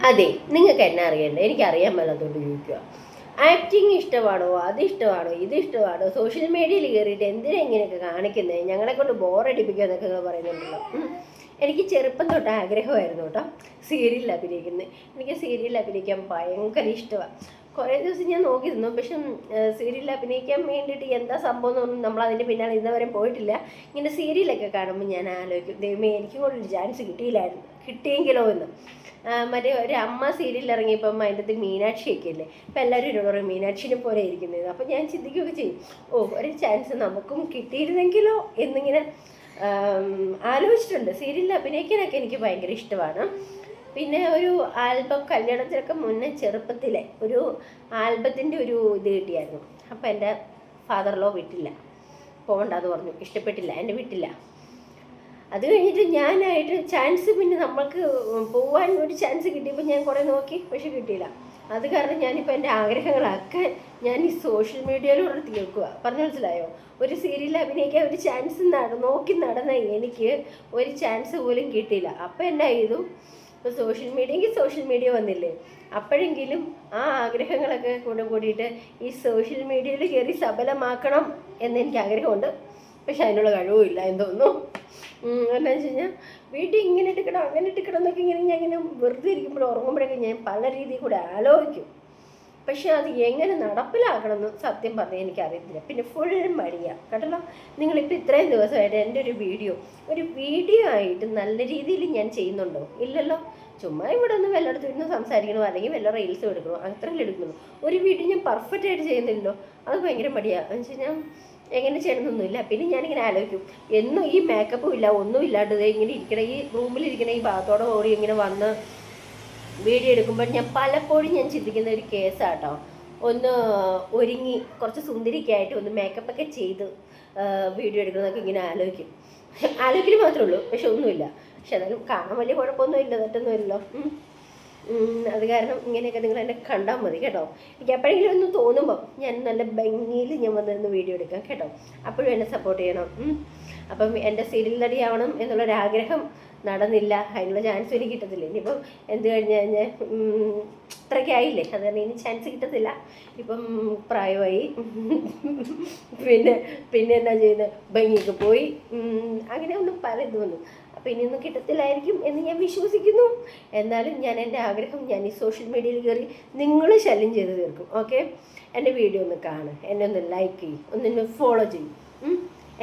അതെ, നിങ്ങൾക്ക് എന്നെ അറിയണ്ട, എനിക്കറിയാൻ മേലാത്തോണ്ട് ചോദിക്കുക. ആക്ടിങ് ഇഷ്ടമാണോ, അതിഷ്ടമാണോ, ഇതിഷ്ടമാണോ, സോഷ്യൽ മീഡിയയിൽ കയറിയിട്ട് എന്തിനാ ഇങ്ങനെയൊക്കെ കാണിക്കുന്നത്, ഞങ്ങളെ കൊണ്ട് ബോറടിപ്പിക്കുക എന്നൊക്കെ നിങ്ങൾ പറയുന്നുണ്ടല്ലോ. എനിക്ക് ചെറുപ്പം തൊട്ട് ആഗ്രഹമായിരുന്നു കേട്ടോ സീരിയലിൽ അഭിനയിക്കുന്നത്. എനിക്ക് സീരിയലിൽ അഭിനയിക്കാൻ ഭയങ്കര ഇഷ്ടമാണ്. കുറേ ദിവസം ഞാൻ നോക്കിയിരുന്നു, പക്ഷെ സീരിയലിൽ അഭിനയിക്കാൻ വേണ്ടിയിട്ട് എന്താ സംഭവം എന്നൊന്നും നമ്മളതിൻ്റെ പിന്നാലെ ഇന്നവരെ പോയിട്ടില്ല. ഇങ്ങനെ സീരിയലൊക്കെ കാണുമ്പോൾ ഞാൻ ആലോചിക്കും, ദൈവമേ എനിക്കും കൂടെ ഒരു ചാൻസ് കിട്ടിയില്ലായിരുന്നു, കിട്ടിയെങ്കിലോ എന്ന്. മറ്റേ ഒരു അമ്മ സീരിയലിൽ ഇറങ്ങിയപ്പം അതിൻ്റെ അകത്ത് മീനാക്ഷിയൊക്കെ ഇല്ലേ, ഇപ്പം എല്ലാവരും എന്നോട് പറയും മീനാക്ഷിനെ പോലെ ഇരിക്കുന്നത്. അപ്പം ഞാൻ ചിന്തിക്കുകയൊക്കെ ചെയ്യും, ഒരു ചാൻസ് നമുക്കും കിട്ടിയിരുന്നെങ്കിലോ എന്നിങ്ങനെ ആലോചിച്ചിട്ടുണ്ട്. സീരിയലിൽ അഭിനയിക്കാനൊക്കെ എനിക്ക് ഭയങ്കര ഇഷ്ടമാണ്. പിന്നെ ഒരു ആൽബം, കല്യാണത്തിനൊക്കെ മുന്നേ ചെറുപ്പത്തിലെ ഒരു ആൽബത്തിൻ്റെ ഒരു ഇത് കിട്ടിയായിരുന്നു. അപ്പോൾ എൻ്റെ ഫാദർ ലോ വിട്ടില്ല, പോകണ്ടെന്ന് പറഞ്ഞു, ഇഷ്ടപ്പെട്ടില്ല, എൻ്റെ വിട്ടില്ല. അത് കഴിഞ്ഞിട്ട് ഞാനായിട്ട് ചാൻസ്, പിന്നെ നമ്മൾക്ക് പോകാൻ ഒരു ചാൻസ് കിട്ടിയപ്പോൾ ഞാൻ കുറേ നോക്കി, പക്ഷെ കിട്ടിയില്ല. അത് കാരണം ഞാനിപ്പോൾ എൻ്റെ ആഗ്രഹങ്ങളൊക്കെ ഞാൻ ഈ സോഷ്യൽ മീഡിയയിലൂടെ തീർക്കുക. പറഞ്ഞു മനസ്സിലായോ? ഒരു സീരിയൽ അഭിനയിക്കാൻ ഒരു ചാൻസ് നോക്കി നടന്ന എനിക്ക് ഒരു ചാൻസ് പോലും കിട്ടിയില്ല. അപ്പോൾ എന്നാ ചെയ്തു, ഇപ്പോൾ സോഷ്യൽ മീഡിയ വന്നില്ലേ, അപ്പോഴെങ്കിലും ആ ആഗ്രഹങ്ങളൊക്കെ കൂടിയിട്ട് ഈ സോഷ്യൽ മീഡിയയിൽ കയറി സഫലമാക്കണം എന്നെനിക്ക് ആഗ്രഹമുണ്ട്. പക്ഷെ അതിനുള്ള കഴിവുമില്ല എന്ന് തോന്നുന്നു. എന്താണെന്ന് വെച്ച് കഴിഞ്ഞാൽ വീട്ടിൽ ഇങ്ങനെ എടുക്കണം അങ്ങനെ എടുക്കണം എന്നൊക്കെ ഇങ്ങനെ ഞാൻ ഇങ്ങനെ വെറുതെ ഇരിക്കുമ്പോൾ ഉറങ്ങുമ്പോഴൊക്കെ ഞാൻ പല രീതിയിൽ കൂടെ ആലോചിക്കും. പക്ഷെ അത് എങ്ങനെ നടപ്പിലാക്കണമെന്ന് സത്യം പറഞ്ഞാൽ എനിക്കറിയത്തില്ല. പിന്നെ ഫുൾ മടിയാണ് കേട്ടല്ലോ. നിങ്ങളിപ്പോൾ ഇത്രയും ദിവസമായിട്ട് എൻ്റെ ഒരു വീഡിയോ ആയിട്ട് നല്ല രീതിയിൽ ഞാൻ ചെയ്യുന്നുണ്ടോ? ഇല്ലല്ലോ. ചുമ്മാ ഇവിടെ ഒന്ന് വല്ലയിടത്തും ഇരുന്ന് സംസാരിക്കണോ, അല്ലെങ്കിൽ വല്ല റീൽസും എടുക്കണോ, അത്രയല്ലേ എടുക്കുന്നുള്ളൂ. ഒരു വീഡിയോ ഞാൻ പെർഫെക്റ്റ് ആയിട്ട് ചെയ്യുന്നില്ലല്ലോ, അത് ഭയങ്കര മടിയാണ്. എന്ന് വെച്ച് കഴിഞ്ഞാൽ എങ്ങനെ ചെയ്യണമെന്നൊന്നുമില്ല. പിന്നെ ഞാനിങ്ങനെ ആലോചിക്കും, എന്നും ഈ മേക്കപ്പും ഇല്ല ഒന്നും ഇല്ലാണ്ട് ഇങ്ങനെ ഇരിക്കണ ഈ റൂമിലിരിക്കണ ഈ ഭാഗത്തോടെ ഓടി ഇങ്ങനെ വന്ന് വീഡിയോ എടുക്കുമ്പോൾ പലപ്പോഴും ഞാൻ ചിന്തിക്കുന്ന ഒരു കേസാട്ടോ, ഒന്ന് ഒരുങ്ങി കുറച്ച് സുന്ദരിക്കായിട്ട് ഒന്ന് മേക്കപ്പൊക്കെ ചെയ്ത് വീഡിയോ എടുക്കുന്നതൊക്കെ ഇങ്ങനെ ആലോചിക്കൽ മാത്രമേ ഉള്ളൂ, പക്ഷെ ഒന്നുമില്ല. പക്ഷെ എന്നാലും കാണാൻ വലിയ കുഴപ്പമൊന്നും ഇല്ല, തെറ്റൊന്നുമില്ലല്ലോ. അത് കാരണം ഇങ്ങനെയൊക്കെ നിങ്ങൾ എന്നെ കണ്ടാൽ മതി കേട്ടോ. എനിക്ക് എപ്പോഴെങ്കിലും ഒന്ന് തോന്നുമ്പോൾ ഞാൻ നല്ല ഭംഗിയിൽ ഞാൻ വന്നിരുന്ന് വീഡിയോ എടുക്കാം കേട്ടോ. അപ്പോഴും എന്നെ സപ്പോർട്ട് ചെയ്യണം. അപ്പം എൻ്റെ സീരിയൽ നടിയാവണം എന്നുള്ളൊരാഗ്രഹം നടന്നില്ല, അതിനുള്ള ചാൻസ് എനിക്ക് കിട്ടത്തില്ല. ഇനിയിപ്പം എന്ത് കഴിഞ്ഞാൽ ഇത്രയൊക്കെ ആയില്ലേ, അത് കാരണം ഇനി ചാൻസ് കിട്ടത്തില്ല. ഇപ്പം പ്രായമായി, പിന്നെ എന്നാ ചെയ്യുന്നത്, ഭംഗിയൊക്കെ പോയി, അങ്ങനെ ഒന്നും പലതും വന്നു. അപ്പോൾ ഇനിയൊന്നും കിട്ടത്തില്ലായിരിക്കും എന്ന് ഞാൻ വിശ്വസിക്കുന്നു. എന്നാലും ഞാൻ എൻ്റെ ആഗ്രഹം ഞാൻ ഈ സോഷ്യൽ മീഡിയയിൽ കയറി നിങ്ങൾ ശല്യം ചെയ്ത് തീർക്കും. ഓക്കെ, എൻ്റെ വീഡിയോ ഒന്ന് കാണും, എന്നെ ഒന്ന് ലൈക്ക് ചെയ്യും, ഒന്നിനെ ഫോളോ ചെയ്യും,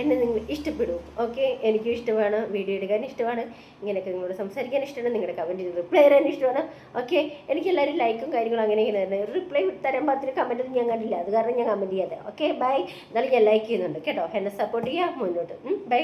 എന്നെ നിങ്ങൾ ഇഷ്ടപ്പെടും. ഓക്കെ, എനിക്കും ഇഷ്ടമാണ്, വീഡിയോ എടുക്കാൻ ഇഷ്ടമാണ്, ഇങ്ങനെയൊക്കെ നിങ്ങളോട് സംസാരിക്കാൻ ഇഷ്ടമാണ്, നിങ്ങളുടെ കമൻറ്റിന് റിപ്ലൈ തരാൻ ഇഷ്ടമാണ്. ഓക്കെ, എനിക്ക് എല്ലാവരും ലൈക്കും കാര്യങ്ങളും അങ്ങനെ ഇങ്ങനെ റിപ്ലൈ തരാൻ പാത്രം കമൻറ്റൊന്നും ഞാൻ കണ്ടില്ല, അത് കാരണം ഞാൻ കമൻറ്റ് ചെയ്യാതെ. Okay bye. എന്നാലും ഞാൻ ലൈക്ക് ചെയ്യുന്നുണ്ട് കേട്ടോ, എന്നെ സപ്പോർട്ട് ചെയ്യുക, മുന്നോട്ട്. ബൈ.